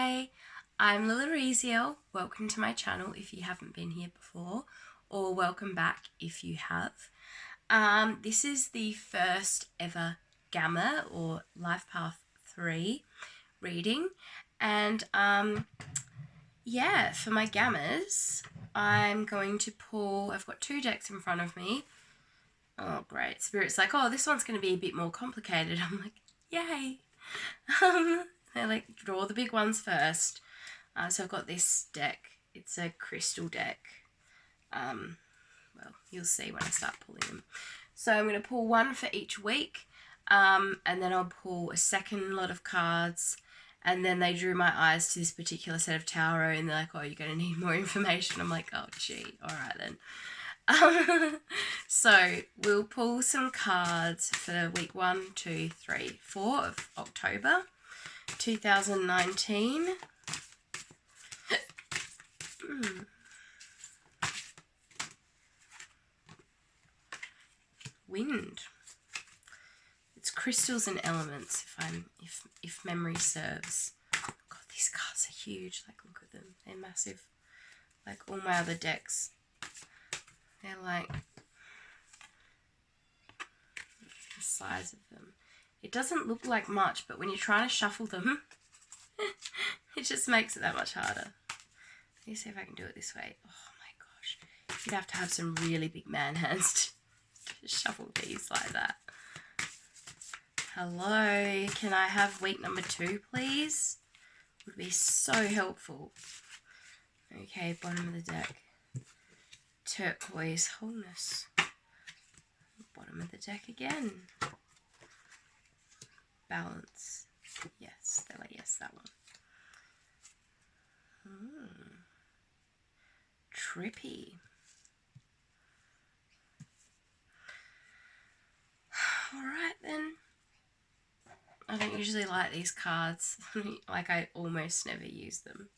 Hi, I'm Lilarhixiel. Welcome to my channel if you haven't been here before, or welcome back if you have. This is the first ever Gamma or Life Path 3 reading, and yeah, for my Gammas, I'm going to pull, I've got 2 decks in front of me. Oh great, Spirit's like, oh, this one's going to be a bit more complicated. I'm like, yay! I like draw the big ones first. So I've got this deck. It's a crystal deck. Well, you'll see when I start pulling them. So I'm going to pull one for each week, and then I'll pull a second lot of cards, and then they drew my eyes to this particular set of tarot, and they're like, oh, you're going to need more information. I'm like, oh, gee, all right then. So we'll pull some cards for week 1, 2, 3, 4 of October 2019. Wind. It's crystals and elements, if memory serves. God, these cards are huge. Like, look at them. They're massive. Like all my other decks. They're like the size of them. It doesn't look like much, but when you're trying to shuffle them, it just makes it that much harder. Let me see if I can do it this way. Oh my gosh. You'd have to have some really big man hands to shuffle these like that. Hello, can I have week number 2, please? Would be so helpful. Okay, bottom of the deck. Turquoise wholeness. Bottom of the deck again. Balance. Yes, they're like, yes, that one. Trippy. Alright then. I don't usually like these cards. Like, I almost never use them.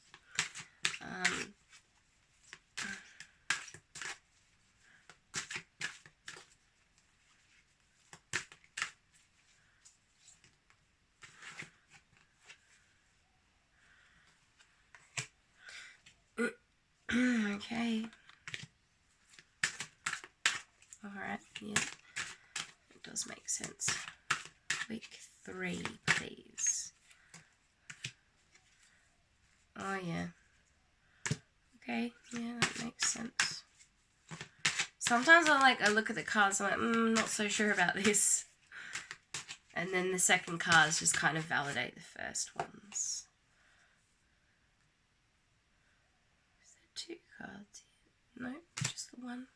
Okay. Alright, yeah. It does make sense. Week 3, please. Oh, yeah. Okay, yeah, that makes sense. Sometimes I look at the cards and I'm like, not so sure about this. And then the second cards just kind of validate the first ones. Is there 2 cards here? No, just the one.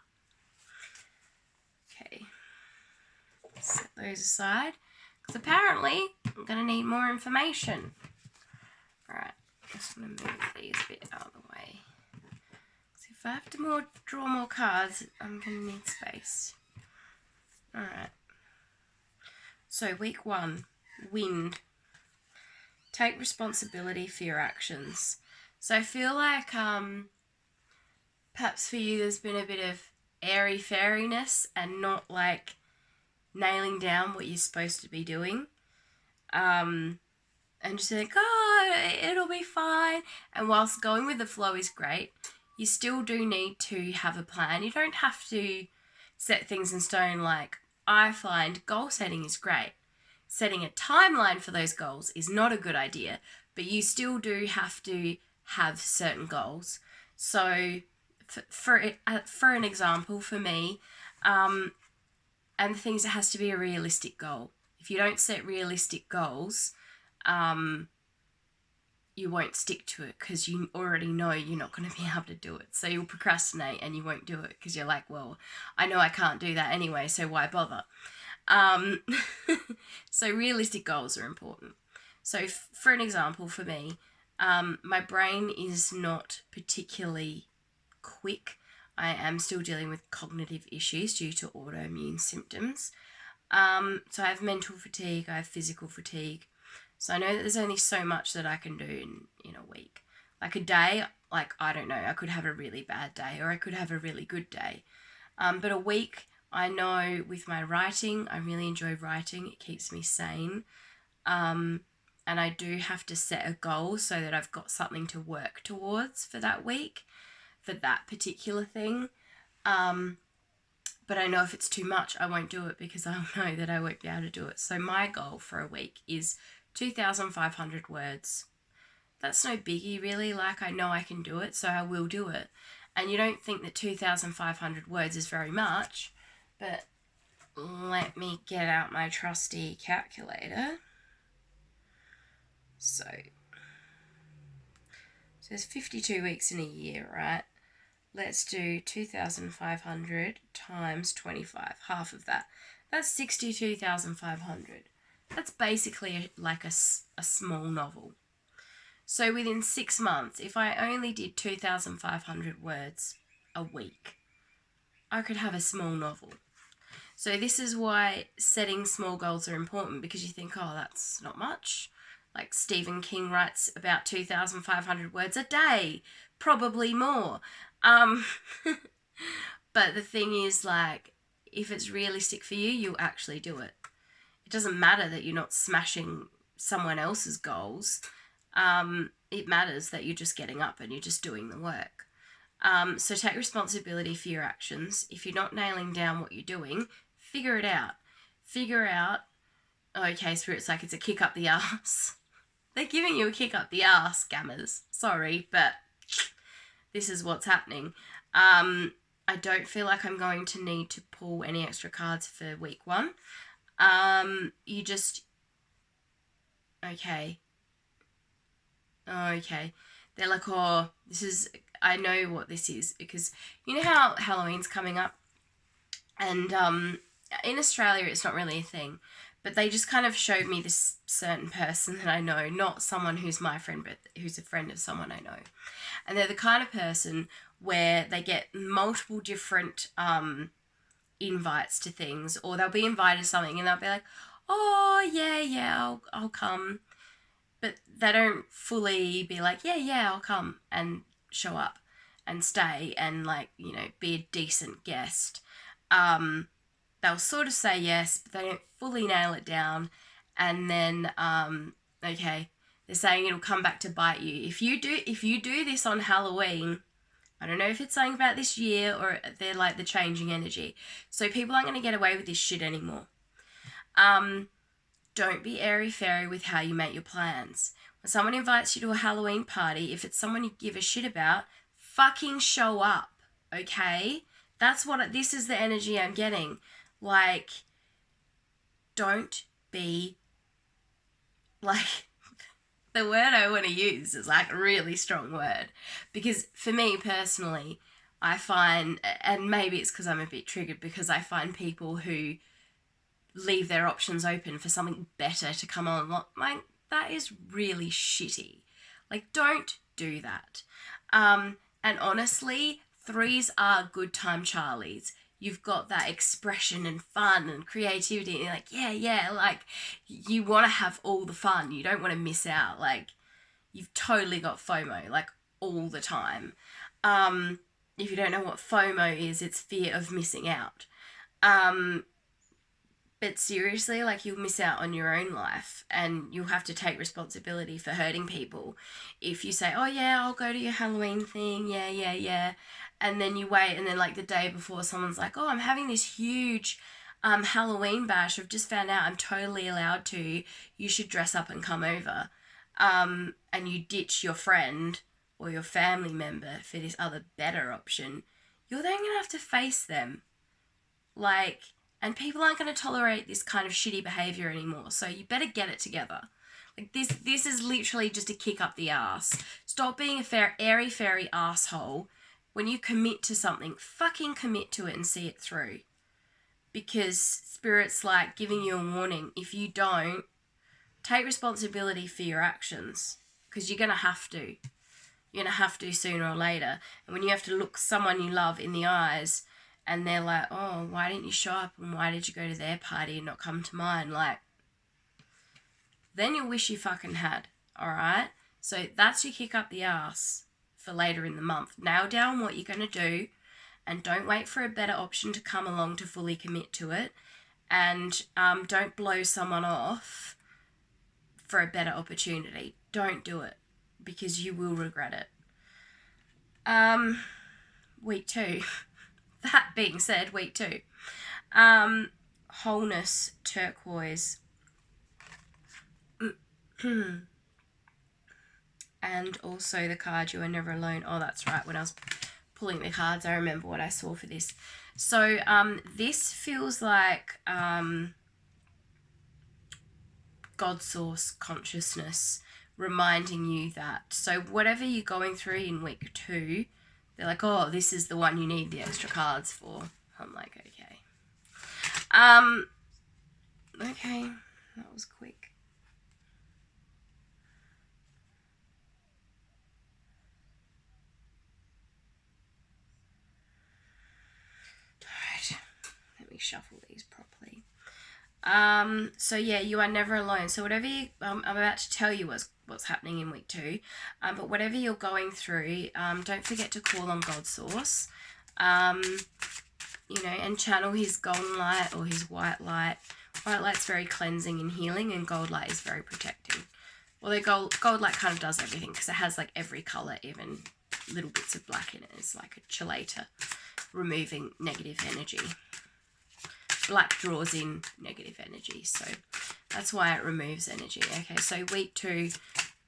Okay. Set those aside. Because apparently I'm going to need more information. Alright, just going to move these a bit out of the way. So if I have to draw more cards, I'm going to need space. Alright. So week 1, wind. Take responsibility for your actions. So I feel like perhaps for you there's been a bit of airy-fairiness and not like nailing down what you're supposed to be doing. And just think, oh, it'll be fine. And whilst going with the flow is great, you still do need to have a plan. You don't have to set things in stone. Like, I find goal setting is great. Setting a timeline for those goals is not a good idea, but you still do have to have certain goals. So for an example, for me, and the things, it has to be a realistic goal. If you don't set realistic goals, you won't stick to it because you already know you're not going to be able to do it. So you'll procrastinate and you won't do it because you're like, well, I know I can't do that anyway, so why bother? So realistic goals are important. So for an example, for me, my brain is not particularly quick. I am still dealing with cognitive issues due to autoimmune symptoms. So I have mental fatigue, I have physical fatigue. So I know that there's only so much that I can do in a week. Like a day, like, I don't know, I could have a really bad day or I could have a really good day. But a week, I know with my writing, I really enjoy writing. It keeps me sane. and I do have to set a goal so that I've got something to work towards for that week, for that particular thing. But I know if it's too much, I won't do it because I'll know that I won't be able to do it. So my goal for a week is 2,500 words. That's no biggie, really. Like, I know I can do it, so I will do it. And you don't think that 2,500 words is very much, but let me get out my trusty calculator. So there's 52 weeks in a year, right? Let's do 2,500 times 25, half of that. That's 62,500. That's basically like a small novel. So within 6 months, if I only did 2,500 words a week, I could have a small novel. So this is why setting small goals are important, because you think, oh, that's not much. Like Stephen King writes about 2,500 words a day, probably more. But the thing is, like, if it's realistic for you, you'll actually do it. It doesn't matter that you're not smashing someone else's goals. It matters that you're just getting up and you're just doing the work. So take responsibility for your actions. If you're not nailing down what you're doing, figure it out. Figure out, okay, Spirit's like, it's a kick up the arse. They're giving you a kick up the arse, Gammers. Sorry, but this is what's happening. I don't feel like I'm going to need to pull any extra cards for week 1. You just... Okay. They're like, oh, this is... I know what this is, because you know how Halloween's coming up? And in Australia, it's not really a thing. But they just kind of showed me this certain person that I know, not someone who's my friend, but who's a friend of someone I know. And they're the kind of person where they get multiple different invites to things, or they'll be invited to something and they'll be like, oh, yeah, I'll come. But they don't fully be like, yeah, I'll come and show up and stay and, like, you know, be a decent guest. They'll sort of say yes, but they don't fully nail it down. And then, okay, they're saying it'll come back to bite you. If you do this on Halloween, I don't know if it's something about this year or they're like the changing energy. So people aren't going to get away with this shit anymore. Don't be airy-fairy with how you make your plans. When someone invites you to a Halloween party, if it's someone you give a shit about, fucking show up, okay? This is the energy I'm getting. Like, don't be, like, the word I want to use is like a really strong word. Because for me personally, I find, and maybe it's because I'm a bit triggered, because I find people who leave their options open for something better to come on, like, that is really shitty. Like, don't do that. And honestly, 3s are good time Charlies. You've got that expression and fun and creativity, and you're like, yeah, like, you want to have all the fun. You don't want to miss out. Like, you've totally got FOMO, like, all the time. If you don't know what FOMO is, it's fear of missing out. But seriously, like, you'll miss out on your own life and you'll have to take responsibility for hurting people. If you say, oh yeah, I'll go to your Halloween thing, yeah, and then you wait, and then, like, the day before, someone's like, oh, I'm having this huge Halloween bash, I've just found out I'm totally allowed to, you should dress up and come over. And you ditch your friend or your family member for this other better option, you're then going to have to face them. Like, and people aren't going to tolerate this kind of shitty behaviour anymore, so you better get it together. Like, this is literally just a kick up the arse. Stop being a airy-fairy asshole. When you commit to something, fucking commit to it and see it through. Because Spirit's like giving you a warning. If you don't, take responsibility for your actions. Because you're going to have to. You're going to have to sooner or later. And when you have to look someone you love in the eyes and they're like, oh, why didn't you show up? And why did you go to their party and not come to mine? Like, then you'll wish you fucking had. Alright? So that's your kick up the arse for later in the month. Nail down what you're going to do and don't wait for a better option to come along to fully commit to it. And don't blow someone off for a better opportunity. Don't do it because you will regret it. Week 2. That being said, week 2. Wholeness, turquoise. And also the card, You Are Never Alone. Oh, that's right. When I was pulling the cards, I remember what I saw for this. So this feels like God source consciousness reminding you that. So whatever you're going through in week 2, they're like, oh, this is the one you need the extra cards for. I'm like, okay. Okay, that was quick. Alright, let me shuffle these properly. So yeah, you are never alone. So whatever I'm about to tell you what's happening in week 2, but whatever you're going through, don't forget to call on God's source, and channel his golden light or his white light. White light's very cleansing and healing, and gold light is very protecting. Although gold light kind of does everything because it has like every colour, even little bits of black in it. It's like a chelator, removing negative energy. Black draws in negative energy, so that's why it removes energy. Okay, so week 2,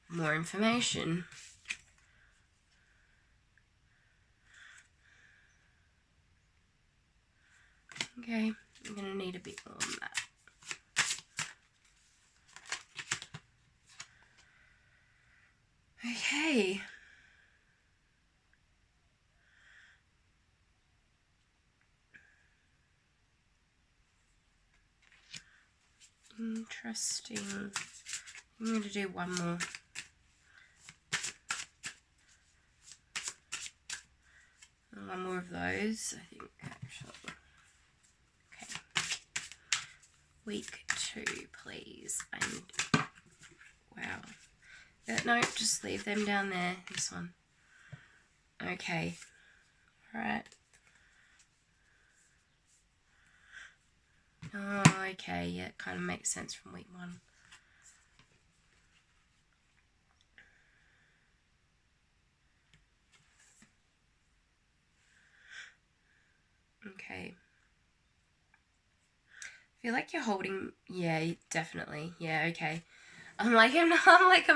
more information. Okay, I'm going to need a bit more than that. Okay. Interesting. I'm going to do one more. One more of those, I think, actually. Okay. Week 2, please. Wow. No, just leave them down there. This one. Okay. Alright. Oh, okay. Yeah, it kind of makes sense from week 1. Okay. I feel like you're holding... Yeah, definitely. Yeah, okay. I'm like I'm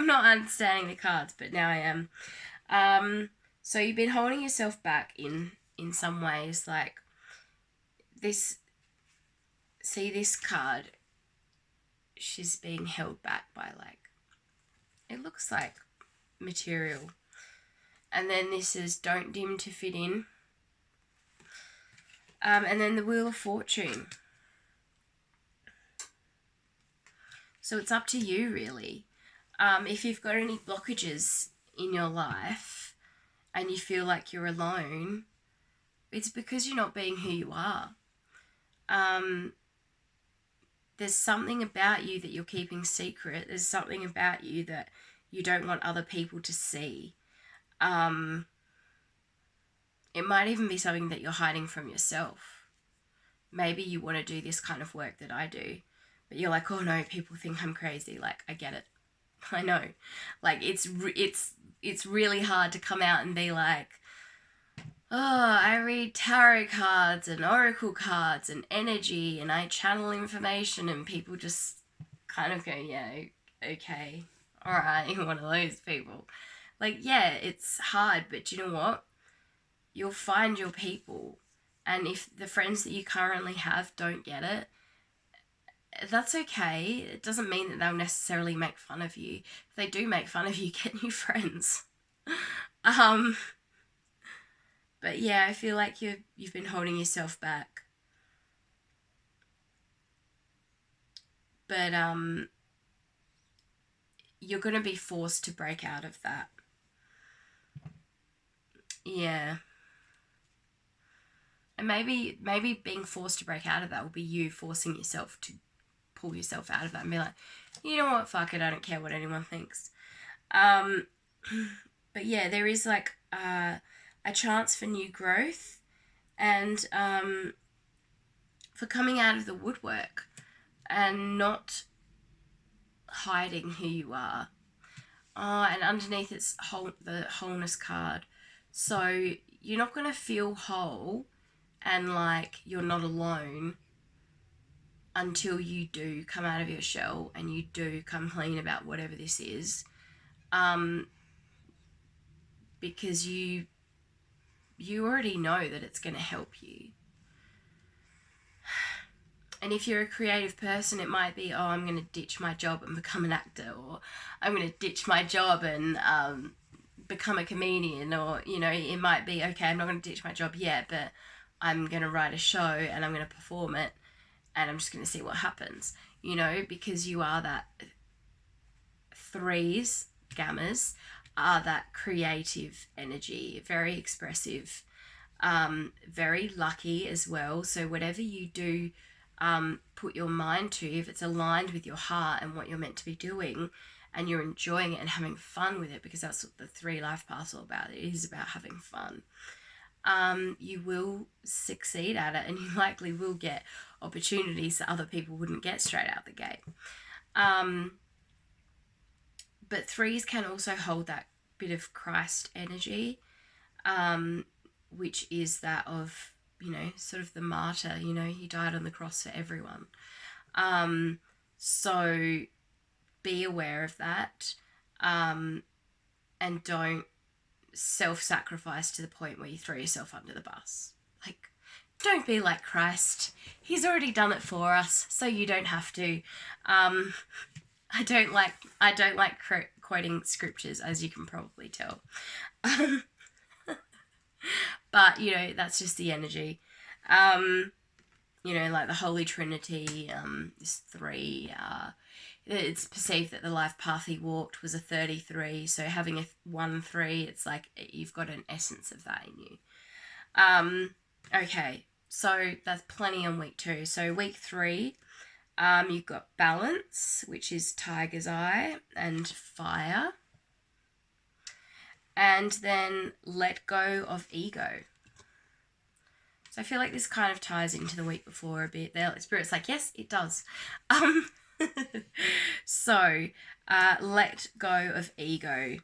not understanding the cards, but now I am. So you've been holding yourself back in some ways, like this. See this card? She's being held back by, like, it looks like material. And then this is don't dim to fit in. And then the Wheel of Fortune. So it's up to you, really. If you've got any blockages in your life and you feel like you're alone, it's because you're not being who you are. There's something about you that you're keeping secret. There's something about you that you don't want other people to see. It might even be something that you're hiding from yourself. Maybe you want to do this kind of work that I do, but you're like, oh no, people think I'm crazy. Like, I get it. I know. Like, it's really hard to come out and be like, oh, I read tarot cards and oracle cards and energy and I channel information, and people just kind of go, yeah, okay, all right, you're one of those people. Like, yeah, it's hard, but you know what? You'll find your people. And if the friends that you currently have don't get it, that's okay. It doesn't mean that they'll necessarily make fun of you. If they do make fun of you, get new friends. But yeah, I feel like you've been holding yourself back. But you're going to be forced to break out of that. Yeah. And maybe being forced to break out of that will be you forcing yourself to pull yourself out of that and be like, you know what, fuck it, I don't care what anyone thinks. But yeah, there is like a chance for new growth and for coming out of the woodwork and not hiding who you are. Oh, and underneath it's the wholeness card. So you're not going to feel whole and like you're not alone until you do come out of your shell and you do come clean about whatever this is. Because you already know that it's going to help you. And if you're a creative person, it might be, oh, I'm going to ditch my job and become an actor, or I'm going to ditch my job and become a comedian, or, you know, it might be, okay, I'm not going to ditch my job yet, but I'm going to write a show and I'm going to perform it and I'm just going to see what happens, you know, because you are that threes, gammas, are that creative energy, very expressive, very lucky as well. So whatever you do, put your mind to, if it's aligned with your heart and what you're meant to be doing, and you're enjoying it and having fun with it, because that's what the 3 life paths are about. It is about having fun. You will succeed at it, and you likely will get opportunities that other people wouldn't get straight out the gate. But 3s can also hold that bit of Christ energy, which is that of, you know, sort of the martyr, you know, he died on the cross for everyone. So be aware of that, and don't self-sacrifice to the point where you throw yourself under the bus. Like, don't be like Christ. He's already done it for us, so you don't have to. I don't like quoting scriptures, as you can probably tell. But, you know, that's just the energy. You know, like the Holy Trinity is 3. It's perceived that the life path he walked was a 33. So having a 1-3, it's like you've got an essence of that in you. Okay, so that's plenty on week 2. So week 3, you've got balance, which is tiger's eye and fire. And then let go of ego. So I feel like this kind of ties into the week before a bit. The Spirit's like, yes, it does. So let go of ego.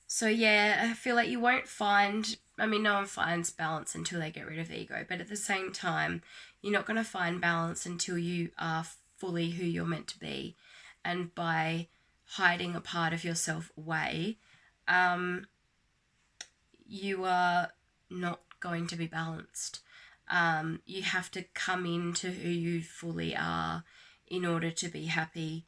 So yeah, I feel like you won't find, I mean, no one finds balance until they get rid of ego. But at the same time, you're not going to find balance until you are fully who you're meant to be. And by hiding a part of yourself away, you are not going to be balanced. You have to come into who you fully are in order to be happy.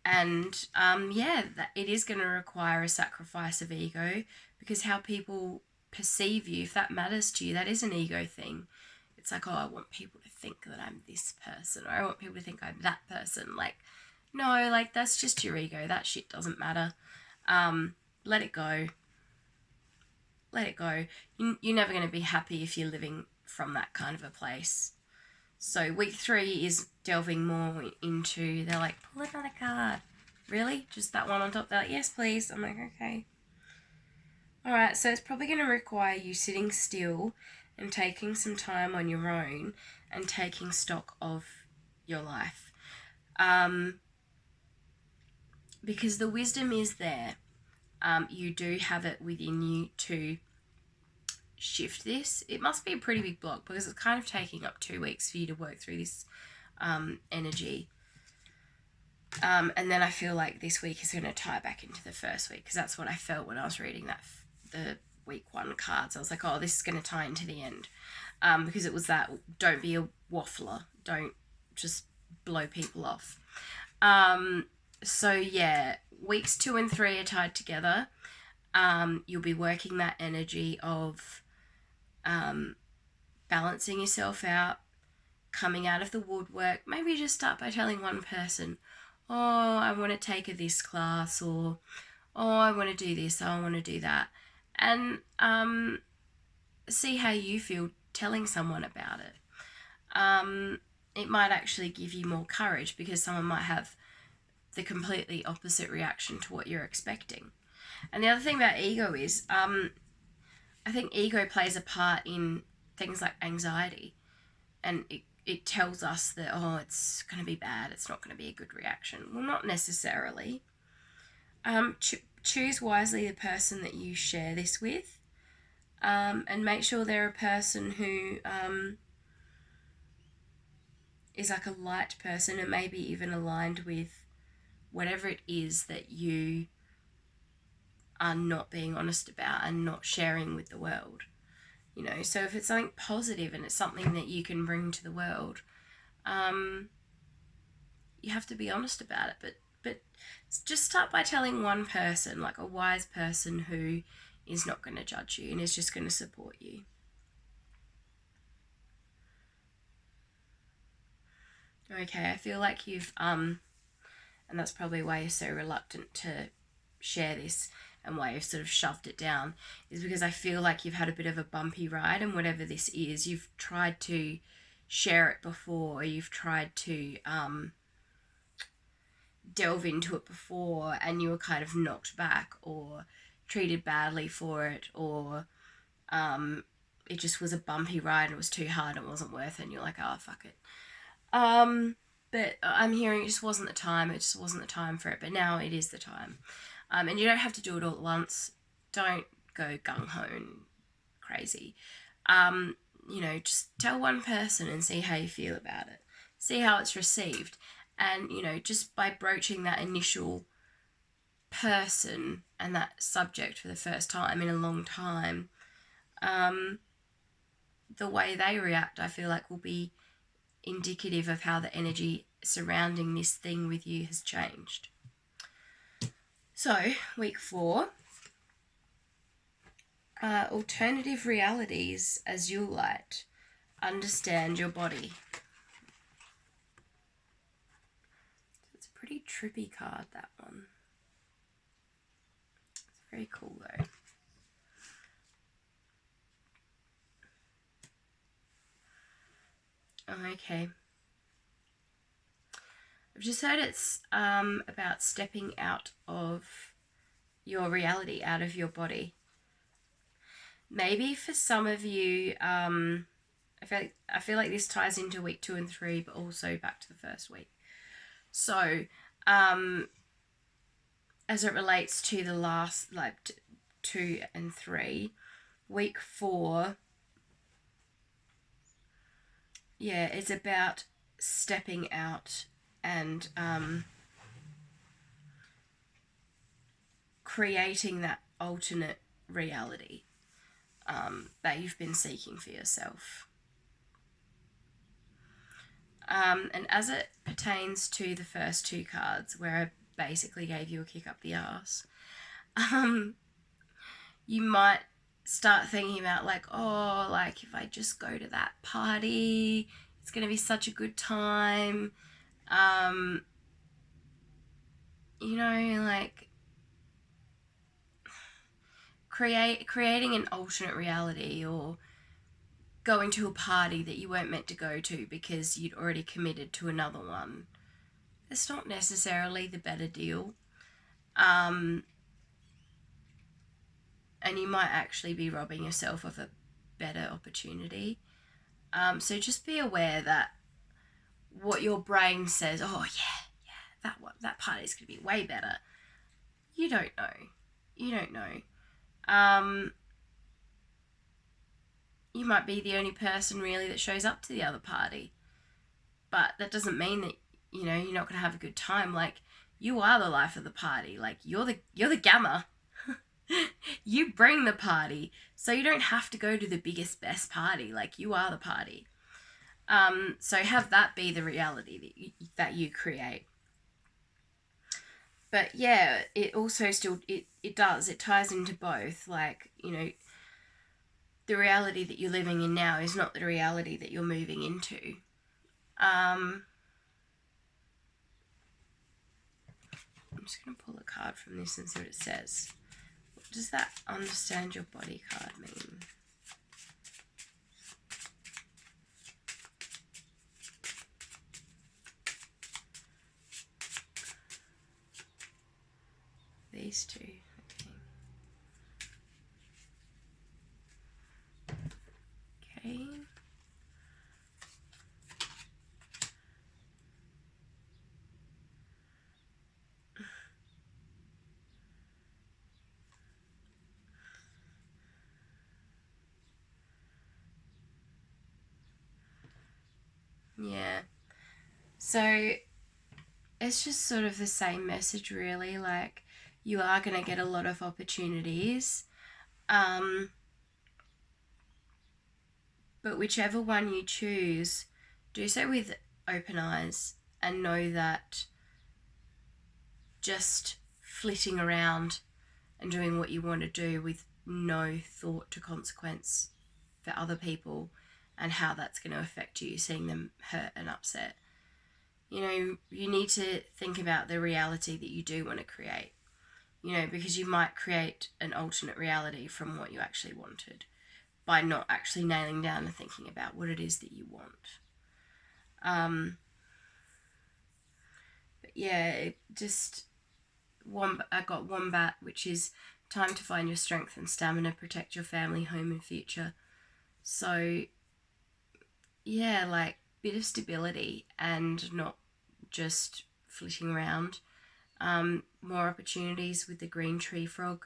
And it is going to require a sacrifice of ego, because how people perceive you, if that matters to you, that is an ego thing. It's like, oh, I want people to think that I'm this person, or I want people to think I'm that person. Like, no, like, that's just your ego. That shit doesn't matter. Let it go. Let it go. You're never going to be happy if you're living from that kind of a place. So week 3 is delving more into, they're like, pull another card. Really? Just that one on top? They're like, yes, please. I'm like, okay. Alright, so it's probably going to require you sitting still and taking some time on your own and taking stock of your life. Because the wisdom is there. You do have it within you to shift this. It must be a pretty big block, because it's kind of taking up 2 weeks for you to work through this energy. And then I feel like this week is going to tie back into the first week, because that's what I felt when I was reading the week 1 cards. I was like, oh, this is going to tie into the end, because it was that, don't be a waffler, don't just blow people off. So yeah, weeks 2 and 3 are tied together. You'll be working that energy of balancing yourself out, coming out of the woodwork. Maybe just start by telling one person, oh, I want to take this class, or oh, I want to do this, oh, I want to do that. And see how you feel telling someone about it. It might actually give you more courage, because someone might have the completely opposite reaction to what you're expecting. And the other thing about ego is, I think ego plays a part in things like anxiety, and it tells us that, oh, it's going to be bad, it's not going to be a good reaction. Well, not necessarily. Choose wisely the person that you share this with, and make sure they're a person who is like a light person and maybe even aligned with whatever it is that you are not being honest about and not sharing with the world. You know, so if it's something positive and it's something that you can bring to the world, you have to be honest about it. But just start by telling one person, like a wise person who is not going to judge you and is just going to support you. Okay, I feel like you've and that's probably why you're so reluctant to share this and why you've sort of shoved it down, is because I feel like you've had a bit of a bumpy ride, and whatever this is, you've tried to share it before, or you've tried to delve into it before and you were kind of knocked back or treated badly for it, or it just was a bumpy ride and it was too hard and it wasn't worth it, and you're like, oh, fuck it. But I'm hearing it just wasn't the time. It just wasn't the time for it. But now it is the time. And you don't have to do it all at once. Don't go gung-ho and crazy. You know, just tell one person and see how you feel about it. See how it's received. And, you know, just by broaching that initial person and that subject for the first time in a long time, the way they react, I feel like, will be indicative of how the energy surrounding this thing with you has changed. So, week 4, alternative realities as you light. Understand your body. It's a pretty trippy card, that one. It's very cool though. Okay. I've just heard it's about stepping out of your reality, out of your body. Maybe for some of you, I feel like this ties into week 2 and 3, but also back to the first week. So, as it relates to the last, like 2 and 3, week 4, yeah, it's about stepping out and creating that alternate reality that you've been seeking for yourself. And as it pertains to the first 2 cards, where I basically gave you a kick up the arse, you might start thinking about like, oh, like if I just go to that party, it's going to be such a good time. You know, like creating an alternate reality, or going to a party that you weren't meant to go to because you'd already committed to another one. It's not necessarily the better deal. And you might actually be robbing yourself of a better opportunity. So just be aware that what your brain says, oh yeah, that party's going to be way better. You don't know. You might be the only person really that shows up to the other party. But that doesn't mean that, you know, you're not going to have a good time. Like, you are the life of the party. Like, you're the gamma. You bring the party. So you don't have to go to the biggest, best party. Like, you are the party. So have that be the reality that you create. But yeah, it also still, it ties into both. Like, you know, the reality that you're living in now is not the reality that you're moving into. I'm just going to pull a card from this and see what it says. What does that understand your body card mean? These 2. Okay. So it's just sort of the same message, really. Like, you are going to get a lot of opportunities. But whichever one you choose, do so with open eyes and know that just flitting around and doing what you want to do with no thought to consequence for other people and how that's going to affect you, seeing them hurt and upset. You know, you need to think about the reality that you do want to create, you know, because you might create an alternate reality from what you actually wanted by not actually nailing down and thinking about what it is that you want. But yeah, it just I got Wombat, which is time to find your strength and stamina, protect your family, home, and future. So yeah, like bit of stability and not just flitting around. More opportunities with the green tree frog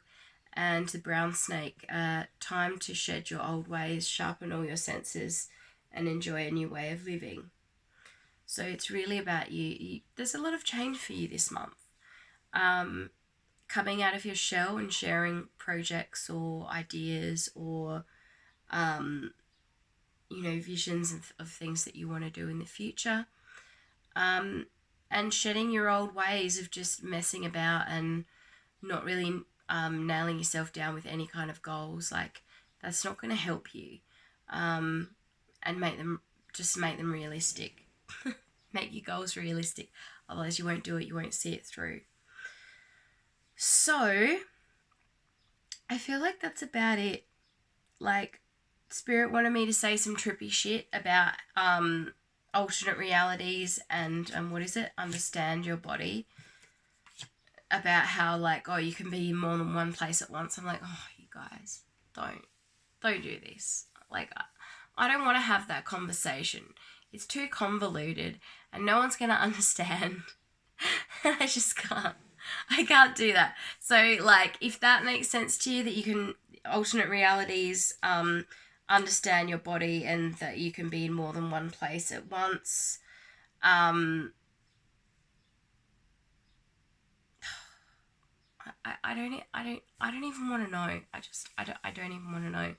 and the brown snake. Time to shed your old ways, sharpen all your senses, and enjoy a new way of living. So it's really about you. There's a lot of change for you this month. Coming out of your shell and sharing projects or ideas or visions of things that you want to do in the future, and shedding your old ways of just messing about and not really nailing yourself down with any kind of goals. Like, that's not going to help you, and make them realistic. Make your goals realistic, otherwise you won't do it, you won't see it through. So I feel like that's about it. Like, Spirit wanted me to say some trippy shit about alternate realities and what is it? Understand your body. About how, like, oh, you can be in more than one place at once. I'm like, oh, you guys, don't do this. Like, I don't want to have that conversation. It's too convoluted and no one's going to understand. I just can't. I can't do that. So, like, if that makes sense to you, that you can alternate realities, understand your body, and that you can be in more than one place at once. I don't even want to know. I don't even want to know.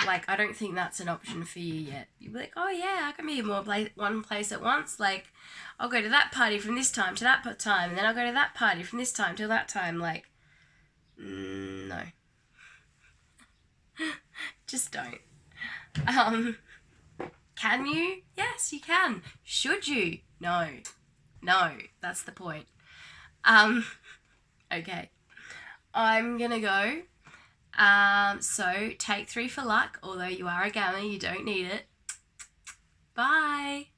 Like, I don't think that's an option for you yet. You'll be like, oh yeah, I can be in one place at once. Like, I'll go to that party from this time to that time, and then I'll go to that party from this time till that time. Like, no. Just don't. Can you? Yes, you can. Should you? No. No, that's the point. Okay. I'm gonna go. So take 3 for luck, although you are a gamer, you don't need it. Bye.